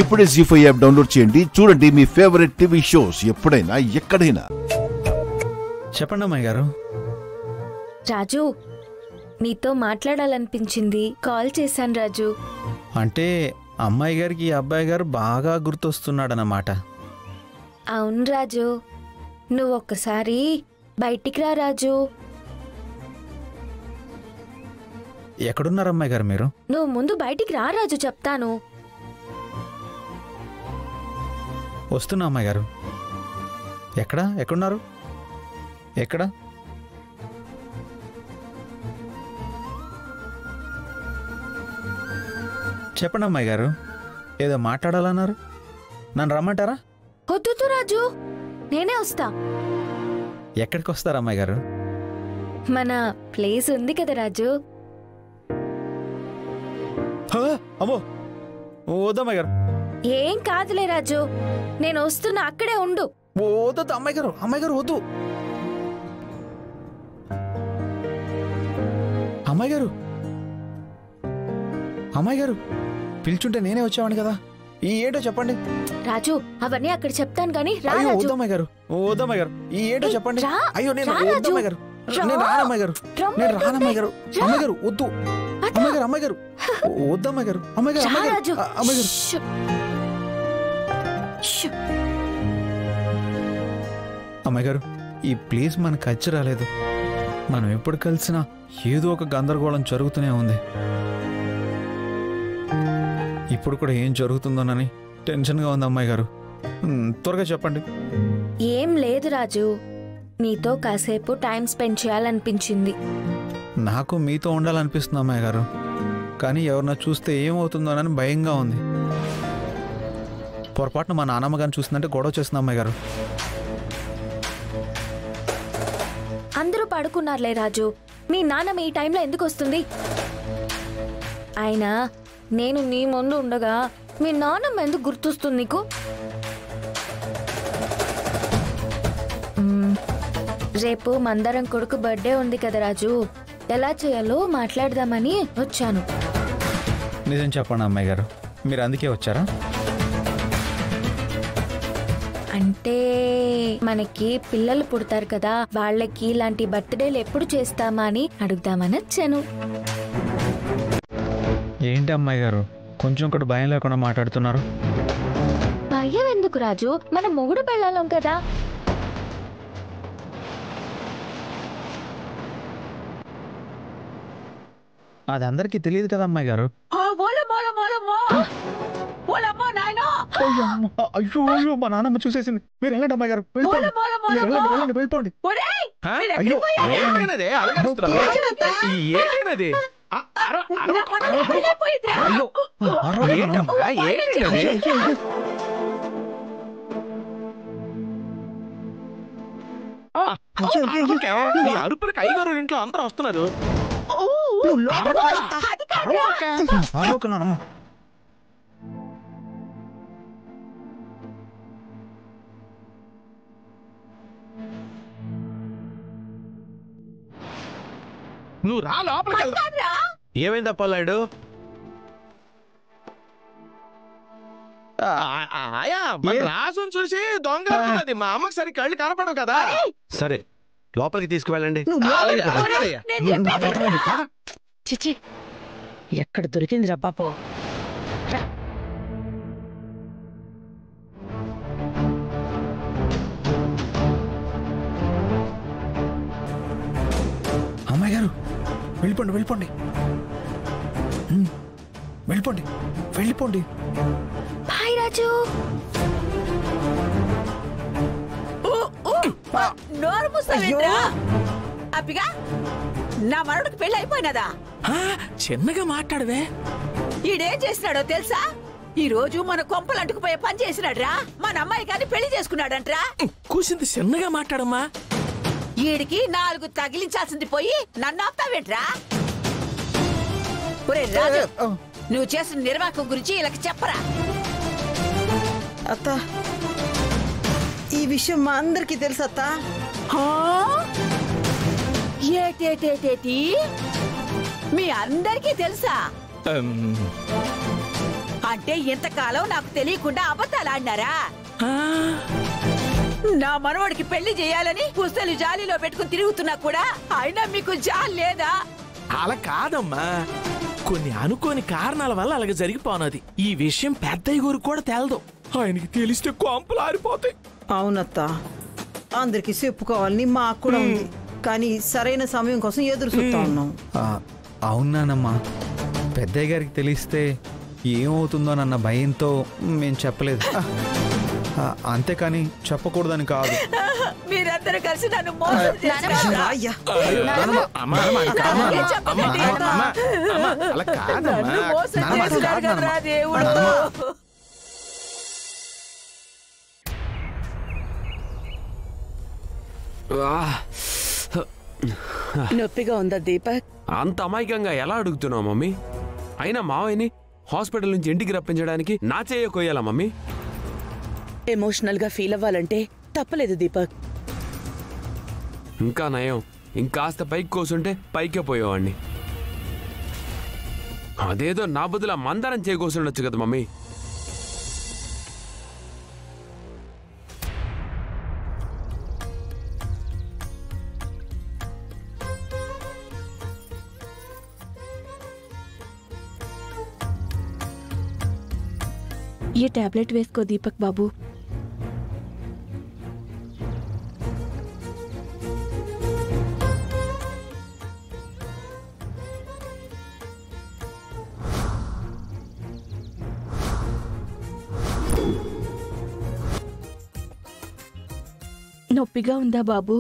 ఇప్పుడే జీ5 app download చేయండి. చూడండి మీ ఫేవరెట్ టీవీ షోస్ ఎప్పుడైనా ఎక్కడైనా. చెప్పండి అమ్మాయి గారు. రాజు, నీతో మాట్లాడాలనిపించింది, కాల్ చేశాను రాజు. అంటే అమ్మాయి గారికి ఈ అబ్బాయి గారు బాగా గుర్తొస్తున్నాడన్నమాట. అవును రాజు, నువ్వు ఒక్కసారి బయటికి రా రాజు. ఎక్కడున్నారు అమ్మాయి గారు మీరు? నువ్వు ముందు బయటికి రా రాజు, చెప్తాను. వస్తున్నా అమ్మాయి గారు. ఎక్కడున్నారు? ఎక్కడ? చెప్పండి అమ్మాయి గారు, ఏదో మాట్లాడాలన్నారు, నన్ను రమ్మంటారా? వద్దు రాజు, నేనే వస్తా. ఎక్కడికి వస్తారు అమ్మాయి గారు? మన ప్లేస్ ఉంది కదా రాజు. అమ్మో, వద్దమ్మాయి గారు. ఏం కాదులే రాజు, నేను వస్తున్నా, అక్కడే ఉండు. వద్దు అమ్మాయి గారు వద్దు. అమ్మాయి గారు పిలుచుంటే నేనే వచ్చేవాడిని కదా. ఈ ఏంటో చెప్పండి రాజు. అవన్నీ అక్కడ చెప్తాను గానీ రా రాజు. వద్దమ్మాయి గారు. ఈ ఏంటో చెప్పండి. అయ్యో నేను వద్దమ్మాయి గారు, నేను రానమ్మాయి గారు, అమ్మాయి గారు వద్దు. అమ్మాయి గారు వద్దమ్మాయి గారు. అమ్మాయి గారు. అమ్మాయి గారు, ఈ ప్లేస్ మనకు ఖర్చు రాలేదు. మనం ఎప్పుడు కలిసినా ఏదో ఒక గందరగోళం జరుగుతూనే ఉంది. ఇప్పుడు కూడా ఏం జరుగుతుందోనని టెన్షన్గా ఉంది అమ్మాయి గారు. త్వరగా చెప్పండి. ఏం లేదు రాజు, నీతో కాసేపు టైం స్పెండ్ చేయాలనిపించింది. నాకు మీతో ఉండాలనిపిస్తుంది అమ్మాయి గారు, కానీ ఎవరన్నా చూస్తే ఏమవుతుందోనని భయంగా ఉంది. పొరపాటున మా నాన్నమ్మ గారిని చూసిందంటే గొడవ చేస్తుంది అమ్మాయి గారు. అందరూ పడుకున్నారులే రాజు, మీ నాన్నమ్మ ఈ టైంలో ఎందుకు వస్తుంది? అయినా నేను నీ ముందు ఉండగా మీ నాన్నమ్మ ఎందుకు గుర్తొస్తుంది నీకు? రేపు మందరం కొడుకు బర్త్డే ఉంది కదా రాజు, ఎలా చేయాలో మాట్లాడదామని వచ్చాను. నిజం చెప్పండి అమ్మాయి గారు, మీరు అందుకే వచ్చారా? అంటే మనకి పిల్లలు పుడతారు కదా, వాళ్ళకి ఇలాంటి బర్త్డేలు ఎప్పుడు చేస్తామా అని అడుగుదామని వచ్చాను. ఏంటి అమ్మాయి గారు, కొంచెం కూడా భయం లేకుండా మాట్లాడుతున్నారు? భయం ఎందుకు రాజు, మన మొగుడు పెళ్ళాలం కదా. అది అందరికీ తెలియదు కదా అమ్మాయి గారు. అయ్యో మా నాన్నమ్మ చూసేసింది. మీరు వెళ్ళండి అమ్మాయి గారు, వెళ్ళిపోండి. అరుపులకి అయ్యగారు ఇంట్లో అందరూ వస్తున్నారు. నువ్వు రా లోపలికి. ఏమైంది అప్పలాయుడు? ఆయా రాసుని చూసి దొంగ అది మా అమ్మకి సరి కళ్ళు కనపడవు కదా. సరే లోపలికి తీసుకువెళ్ళండి. చిచి, ఎక్కడ దొరికిందిరా పాపం. అమ్మాయి గారు వెళ్ళిపోండి. బాయ్ రాజు. నోరు మూస్తావేంట్రా? అప్పిగా నా మరుడికి పెళ్లి అయిపోయినదా? చిన్నగా మాట్లాడవే. ఈడేం చేసినాడో తెలుసా? ఈ రోజు మన కొంపలు అంటుకుపోయే పని చేసినాడ్రా. మన అమ్మాయి గారిని పెళ్లి చేసుకున్నాడంట్రా. కూసింది చిన్నగా మాట్లాడమ్మా. ఈడికి 4 తగిలించాల్సింది పోయి నన్ను ఆపుతావేంట్రా? ఒరే రాజు, నువ్వు చేసిన నిర్వాహకం గురించి వీళ్ళకి చెప్పరా? అత్త, ఈ విషయం మా అందరికీ తెలుసు అత్త. ఏటేటేటేటి, మీ అందరికీ తెలుసా? అంటే ఇంతకాలం నాకు తెలియకుండా అబద్ధాలు ఆడినారా? నా మనవడికి పెళ్లి చేయాలని పుస్తలు జాలీలో పెట్టుకుని తిరుగుతున్నా కూడా అయినా మీకు జాలి లేదా? అలా కాదమ్మా, కొన్ని అనుకోని కారణాల వల్ల అలాగే జరిగిపోనది. ఈ విషయం పెద్దయ్య గారు కూడా తెలదు. ఆయనకి తెలిస్తే కొంపలు ఆరిపోతాయి. అవునత్త, అందరికి చెప్పుకోవాలని మాకు కూడా ఉంది, కానీ సరైన సమయం కోసం ఎదురు చూస్తా ఉన్నాం. అవునానమ్మా, పెద్దయ్య గారికి తెలిస్తే ఏమవుతుందోనన్న భయంతో మేము చెప్పలేదు. అంతేకాని చెప్పకూడదని కాదు. మీరందరూ కలిసి నన్ను మోసం చేశారు. అయ్యా, నన్ను మోసం చేశారు కదరా దేవుడు. నొప్పిగా ఉందా దీపక్? అంత అమాయకంగా ఎలా అడుగుతున్నావు మమ్మీ? అయినా మావయ్యని హాస్పిటల్ నుంచి ఇంటికి రప్పించడానికి నా చెయ్య కొయ్యాలా మమ్మీ? ఎమోషనల్ గా ఫీల్ అవ్వాలంటే తప్పలేదు దీపక్. ఇంకా నయం, ఇంకాస్త పైకి కోసుంటే పైకే పోయేవాడిని. అదేదో నా బదులా మందారం చేయకోసుండొచ్చు కదా మమ్మీ. ये टैबलेट వేసుకో దీపక్ బాబు. నొప్పిగా ఉందా బాబు?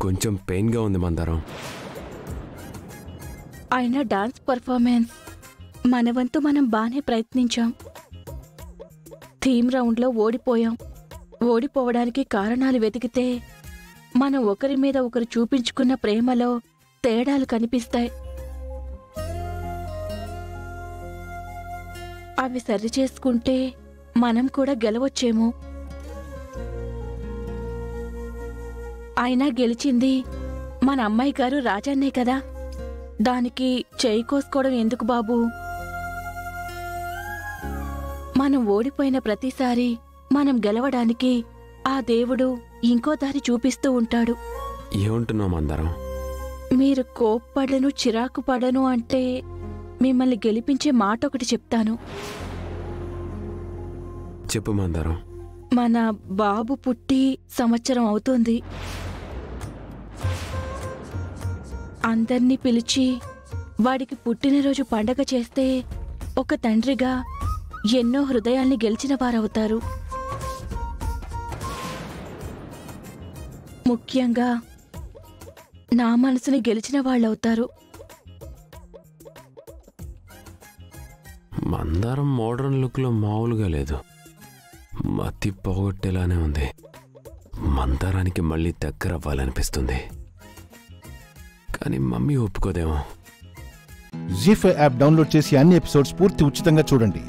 కొంచెం పెయిన్ గా ఉంది మందారం. అయినా డాన్స్ పర్ఫార్మెన్స్ మన వంతు మనం బానే ప్రయత్నించాం. థీమ్ రౌండ్లో ఓడిపోయాం. ఓడిపోవడానికి కారణాలు వెతికితే మనం ఒకరి మీద ఒకరు చూపించుకున్న ప్రేమలో తేడాలు కనిపిస్తాయి. అవి సరిచేసుకుంటే మనం కూడా గెలవచ్చేమో. అయినా గెలిచింది మన అమ్మాయి గారు రాజన్నే కదా, దానికి చేయి కోసుకోవడం ఎందుకు బాబు? మనం ఓడిపోయిన ప్రతిసారి మనం గెలవడానికి ఆ దేవుడు ఇంకో దారి చూపిస్తూ ఉంటాడు. ఏమంటున్నావు మందారం? మీరు కోప్పడను, చిరాకు పడను అంటే మిమ్మల్ని గెలిపించే మాట ఒకటి చెప్తాను. చెప్పు మందారం. మన బాబు పుట్టి సంవత్సరం అవుతుంది. అందర్నీ పిలిచి వాడికి పుట్టినరోజు పండగ చేస్తే ఒక తండ్రిగా ఎన్నో హృదయాల్ని గెలిచిన వారవుతారు. ముఖ్యంగా నా మనసుని గెలిచిన వాళ్ళవుతారు. మందారం మోడర్న్ లుక్ లో మామూలుగా లేదు, మతి పోగొట్టేలానే ఉంది. మందారానికి మళ్ళీ దగ్గర అవ్వాలనిపిస్తుంది, కానీ మమ్మీ ఒప్పుకోదేమో. జీ5 యాప్ డౌన్లోడ్ చేసి అన్ని ఎపిసోడ్స్ పూర్తి ఉచితంగా చూడండి.